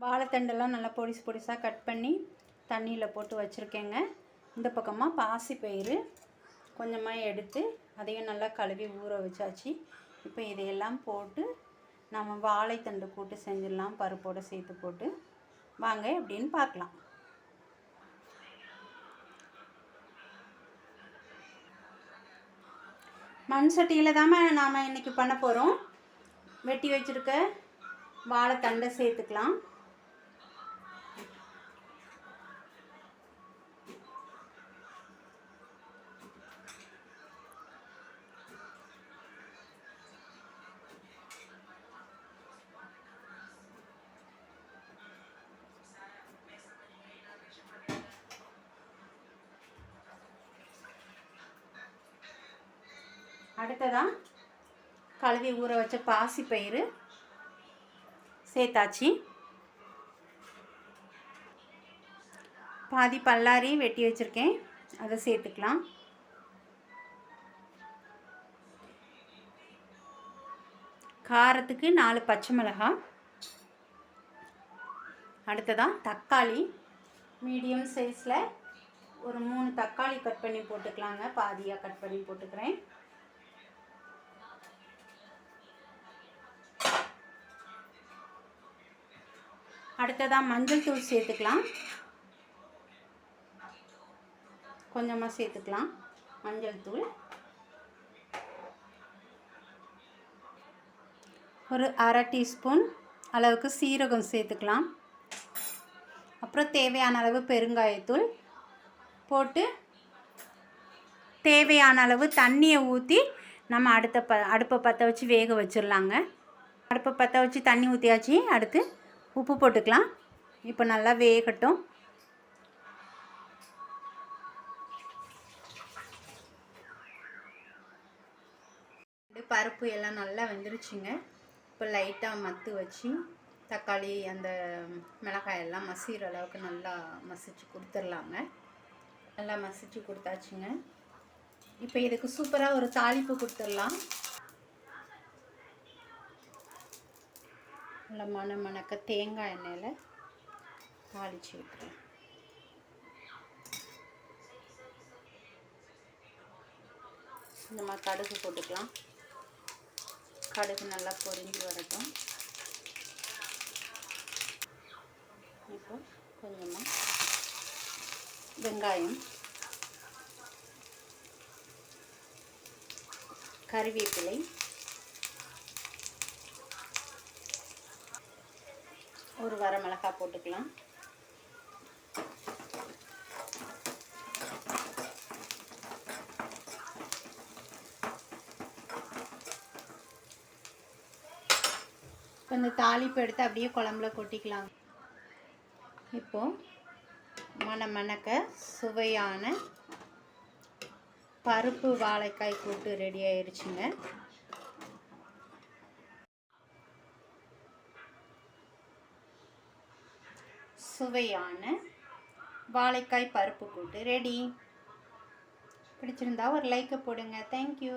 வாழைத்தண்டெல்லாம் நல்லா பொடிசு பொடிசாக கட் பண்ணி தண்ணியில் போட்டு வச்சுருக்கேங்க. இந்த பக்கமாக பாசிப்பயிறு கொஞ்சமாக எடுத்து அதையும் நல்லா கழுவி ஊற வச்சாச்சு. இப்போ இதையெல்லாம் போட்டு நம்ம வாழைத்தண்டு கூட்டு செஞ்சிடலாம், பருப்போடு சேர்த்து போட்டு. வாங்க அப்படின்னு பார்க்கலாம். மண் சட்டியில் தான் நாம் இன்றைக்கி பண்ண போகிறோம். வெட்டி வச்சுருக்க வாழைத்தண்டை சேர்த்துக்கலாம். அடுத்ததான் கழுவி ஊற வச்ச பாசிப்பயிறு சேர்த்தாச்சு. பாதி பல்லாரி வெட்டி வச்சுருக்கேன், அதை சேர்த்துக்கலாம். காரத்துக்கு 4 பச்சை மிளகாய். அடுத்ததான் தக்காளி மீடியம் சைஸில் ஒரு 3 தக்காளி கட் பண்ணி போட்டுக்கலாங்க. பாதியாக கட் பண்ணி போட்டுக்கிறேன். அடுத்ததாக மஞ்சள் தூள் சேர்த்துக்கலாம். கொஞ்சமாக சேர்த்துக்கலாம் மஞ்சள் தூள். ஒரு அரை டீஸ்பூன் அளவுக்கு சீரகம் சேர்த்துக்கலாம். அப்புறம் தேவையான அளவு பெருங்காயத்தூள் போட்டு தேவையான அளவு தண்ணியை ஊற்றி நம்ம அடுப்பை பற்ற வச்சு வேக வச்சிடலாங்க. அடுப்பை பற்ற வச்சு தண்ணி ஊற்றியாச்சு. அடுத்து உப்பு போட்டுக்கலாம். இப்போ நல்லா வேகட்டும். பருப்பு எல்லாம் நல்லா வெந்துருச்சுங்க. இப்போ லைட்டாக மத்து வச்சு தக்காளி அந்த மிளகாயெல்லாம் மசிகிற அளவுக்கு நல்லா மசிச்சு கொடுத்துர்லாங்க. நல்லா மசிச்சு கொடுத்தாச்சுங்க. இப்போ இதுக்கு சூப்பராக ஒரு தாளிப்பு கொடுத்துடலாம். நல்லா மணக்க தேங்காய் எண்ணெயில் தாளித்து விட்டுறேன். இந்த மாதிரி கடுகு போட்டுக்கலாம். கடுகு நல்லா பொரிஞ்சு வரட்டும். இப்போ கொஞ்சமாக வெங்காயம், கறிவேப்பிலை, ஒரு வரமிளகாய் போட்டுக்கலாம். இந்த தாளிப்பு எடுத்து அப்படியே குழம்புல கொட்டிக்கலாம். இப்போது மணக்க சுவையான பருப்பு வாழைக்காய் கூட்டு ரெடி ஆயிடுச்சுங்க. சுவையான வாழைக்காய் பருப்பு கூட்டு ரெடி. பிடிச்சிருந்தா ஒரு லைக்கை போடுங்க. தேங்க்யூ.